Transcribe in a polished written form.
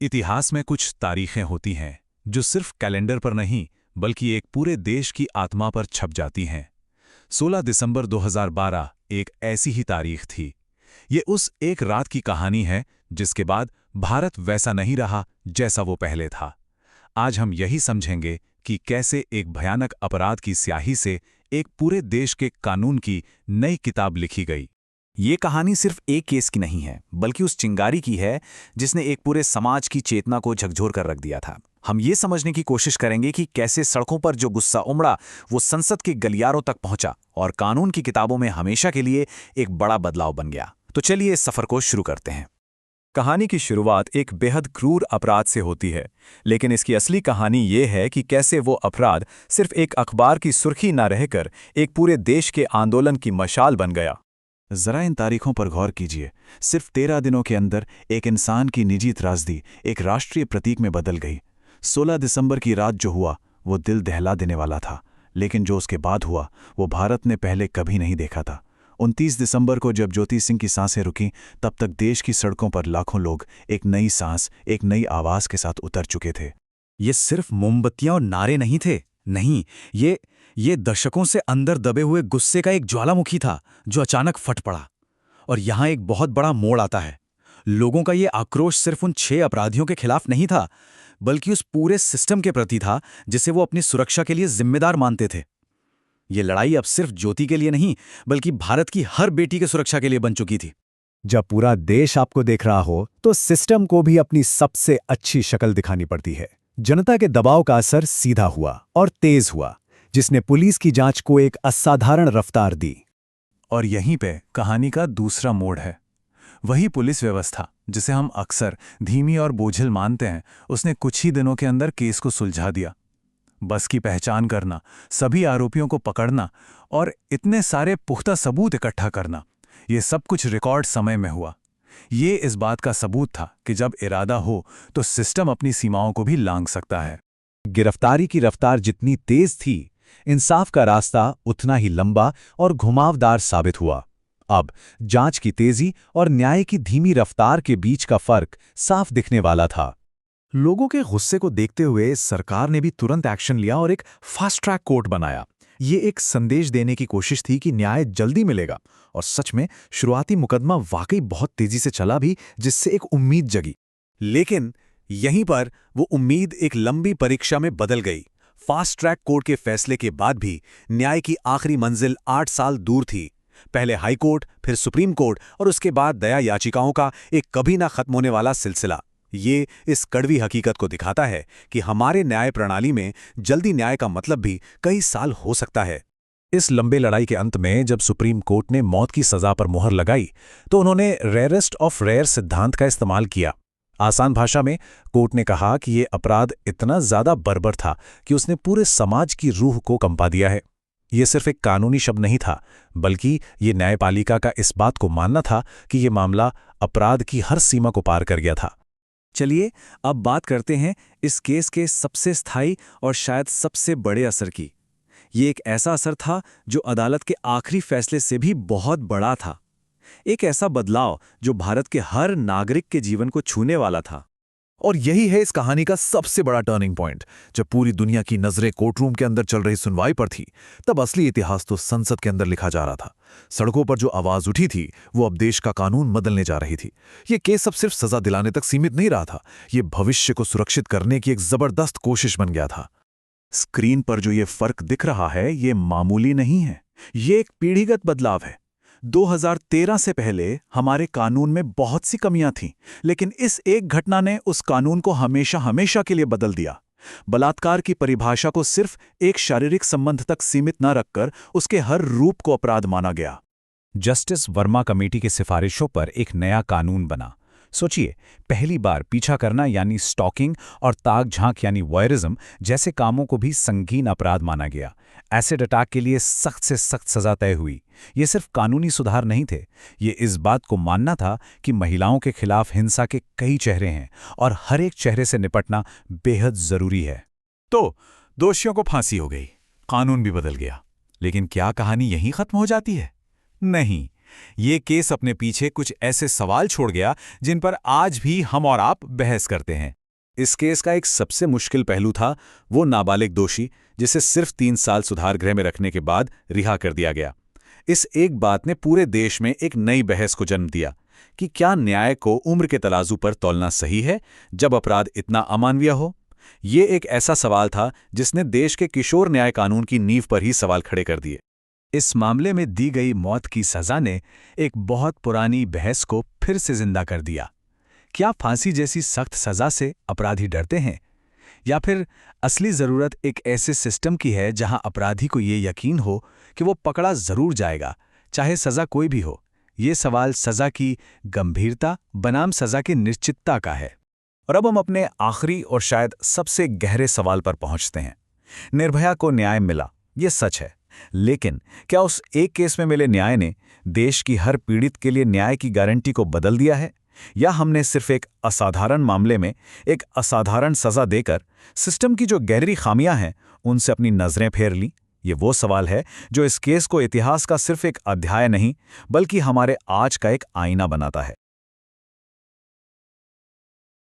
इतिहास में कुछ तारीखें होती हैं जो सिर्फ कैलेंडर पर नहीं बल्कि एक पूरे देश की आत्मा पर छप जाती हैं। 16 दिसंबर 2012 एक ऐसी ही तारीख थी। ये उस एक रात की कहानी है जिसके बाद भारत वैसा नहीं रहा जैसा वो पहले था। आज हम यही समझेंगे कि कैसे एक भयानक अपराध की स्याही से एक पूरे देश के कानून की नई किताब लिखी गई। ये कहानी सिर्फ एक केस की नहीं है, बल्कि उस चिंगारी की है जिसने एक पूरे समाज की चेतना को झकझोर कर रख दिया था। हम ये समझने की कोशिश करेंगे कि कैसे सड़कों पर जो गुस्सा उमड़ा वो संसद के गलियारों तक पहुंचा और कानून की किताबों में हमेशा के लिए एक बड़ा बदलाव बन गया। तो चलिए इस सफर को शुरू करते हैं। कहानी की शुरुआत एक बेहद क्रूर अपराध से होती है, लेकिन इसकी असली कहानी ये है कि कैसे वो अपराध सिर्फ एक अखबार की सुर्खी न रहकर एक पूरे देश के आंदोलन की मशाल बन गया। जरा इन तारीखों पर गौर कीजिए। सिर्फ 13 दिनों के अंदर एक इंसान की निजी त्रासदी एक राष्ट्रीय प्रतीक में बदल गई। 16 दिसंबर की रात जो हुआ वो दिल दहला देने वाला था, लेकिन जो उसके बाद हुआ वो भारत ने पहले कभी नहीं देखा था। 29 दिसंबर को जब ज्योति सिंह की सांसें रुकीं, तब तक देश की सड़कों पर लाखों लोग एक नई सांस, एक नई आवाज के साथ उतर चुके थे। ये सिर्फ मोमबत्तियां और नारे नहीं थे, नहीं, ये दशकों से अंदर दबे हुए गुस्से का एक ज्वालामुखी था जो अचानक फट पड़ा। और यहां एक बहुत बड़ा मोड़ आता है। लोगों का ये आक्रोश सिर्फ उन 6 अपराधियों के खिलाफ नहीं था, बल्कि उस पूरे सिस्टम के प्रति था जिसे वो अपनी सुरक्षा के लिए जिम्मेदार मानते थे। ये लड़ाई अब सिर्फ ज्योति के लिए नहीं, बल्कि भारत की हर बेटी की सुरक्षा के लिए बन चुकी थी। जब पूरा देश आपको देख रहा हो तो सिस्टम को भी अपनी सबसे अच्छी शक्ल दिखानी पड़ती है। जनता के दबाव का असर सीधा हुआ और तेज हुआ, जिसने पुलिस की जांच को एक असाधारण रफ्तार दी। और यहीं पे कहानी का दूसरा मोड़ है। वही पुलिस व्यवस्था जिसे हम अक्सर धीमी और बोझिल मानते हैं, उसने कुछ ही दिनों के अंदर केस को सुलझा दिया। बस की पहचान करना, सभी आरोपियों को पकड़ना और इतने सारे पुख्ता सबूत इकट्ठा करना, ये सब कुछ रिकॉर्ड समय में हुआ। ये इस बात का सबूत था कि जब इरादा हो तो सिस्टम अपनी सीमाओं को भी लांघ सकता है। गिरफ्तारी की रफ्तार जितनी तेज थी, इंसाफ का रास्ता उतना ही लंबा और घुमावदार साबित हुआ। अब जांच की तेजी और न्याय की धीमी रफ्तार के बीच का फर्क साफ दिखने वाला था। लोगों के गुस्से को देखते हुए सरकार ने भी तुरंत एक्शन लिया और एक फास्ट ट्रैक कोर्ट बनाया। ये एक संदेश देने की कोशिश थी कि न्याय जल्दी मिलेगा। और सच में शुरुआती मुकदमा वाकई बहुत तेजी से चला भी, जिससे एक उम्मीद जगी। लेकिन यहीं पर वो उम्मीद एक लंबी परीक्षा में बदल गई। फास्ट ट्रैक कोर्ट के फैसले के बाद भी न्याय की आखिरी मंजिल 8 साल दूर थी। पहले हाई कोर्ट, फिर सुप्रीम कोर्ट और उसके बाद दया याचिकाओं का एक कभी ना खत्म होने वाला सिलसिला। ये इस कड़वी हकीकत को दिखाता है कि हमारे न्याय प्रणाली में जल्दी न्याय का मतलब भी कई साल हो सकता है। इस लंबे लड़ाई के अंत में जब सुप्रीम कोर्ट ने मौत की सजा पर मुहर लगाई तो उन्होंने रेयरेस्ट ऑफ रेयर सिद्धांत का इस्तेमाल किया। आसान भाषा में कोर्ट ने कहा कि ये अपराध इतना ज्यादा बर्बर था कि उसने पूरे समाज की रूह को कंपा दिया है। ये सिर्फ एक कानूनी शब्द नहीं था, बल्कि ये न्यायपालिका का इस बात को मानना था कि ये मामला अपराध की हर सीमा को पार कर गया था। चलिए अब बात करते हैं इस केस के सबसे स्थायी और शायद सबसे बड़े असर की। ये एक ऐसा असर था जो अदालत के आखिरी फैसले से भी बहुत बड़ा था। एक ऐसा बदलाव जो भारत के हर नागरिक के जीवन को छूने वाला था। और यही है इस कहानी का सबसे बड़ा टर्निंग पॉइंट। जब पूरी दुनिया की नजरें कोर्टरूम के अंदर चल रही सुनवाई पर थी, तब असली इतिहास तो संसद के अंदर लिखा जा रहा था। सड़कों पर जो आवाज उठी थी वो अब देश का कानून बदलने जा रही थी। ये केस अब सिर्फ सजा दिलाने तक सीमित नहीं रहा था, ये भविष्य को सुरक्षित करने की एक जबरदस्त कोशिश बन गया था। स्क्रीन पर जो ये फर्क दिख रहा है ये मामूली नहीं है, ये एक पीढ़ीगत बदलाव है। 2013 से पहले हमारे कानून में बहुत सी कमियां थीं, लेकिन इस एक घटना ने उस कानून को हमेशा हमेशा के लिए बदल दिया। बलात्कार की परिभाषा को सिर्फ एक शारीरिक संबंध तक सीमित न रखकर उसके हर रूप को अपराध माना गया। जस्टिस वर्मा कमेटी की सिफारिशों पर एक नया कानून बना। सोचिए, पहली बार पीछा करना यानी स्टॉकिंग और ताक झांक यानी वॉयरिज्म जैसे कामों को भी संगीन अपराध माना गया। एसिड अटैक के लिए सख्त से सख्त सजा तय हुई। ये सिर्फ कानूनी सुधार नहीं थे, ये इस बात को मानना था कि महिलाओं के खिलाफ हिंसा के कई चेहरे हैं और हर एक चेहरे से निपटना बेहद जरूरी है। तो दोषियों को फांसी हो गई, कानून भी बदल गया। लेकिन क्या कहानी यहीं खत्म हो जाती है? नहीं, ये केस अपने पीछे कुछ ऐसे सवाल छोड़ गया जिन पर आज भी हम और आप बहस करते हैं। इस केस का एक सबसे मुश्किल पहलू था वो नाबालिग दोषी जिसे सिर्फ 3 साल सुधार गृह में रखने के बाद रिहा कर दिया गया। इस एक बात ने पूरे देश में एक नई बहस को जन्म दिया कि क्या न्याय को उम्र के तराजू पर तौलना सही है जब अपराध इतना अमानवीय हो। ये एक ऐसा सवाल था जिसने देश के किशोर न्याय कानून की नींव पर ही सवाल खड़े कर दिए। इस मामले में दी गई मौत की सजा ने एक बहुत पुरानी बहस को फिर से जिंदा कर दिया। क्या फांसी जैसी सख्त सजा से अपराधी डरते हैं, या फिर असली जरूरत एक ऐसे सिस्टम की है जहां अपराधी को ये यकीन हो कि वो पकड़ा जरूर जाएगा, चाहे सजा कोई भी हो। ये सवाल सजा की गंभीरता बनाम सजा की निश्चितता का है। और अब हम अपने आखिरी और शायद सबसे गहरे सवाल पर पहुंचते हैं। निर्भया को न्याय मिला, ये सच है, लेकिन क्या उस एक केस में मिले न्याय ने देश की हर पीड़ित के लिए न्याय की गारंटी को बदल दिया है, या हमने सिर्फ एक असाधारण मामले में एक असाधारण सजा देकर सिस्टम की जो गहरी खामियां हैं उनसे अपनी नजरें फेर ली? ये वो सवाल है जो इस केस को इतिहास का सिर्फ एक अध्याय नहीं बल्कि हमारे आज का एक आईना बनाता है।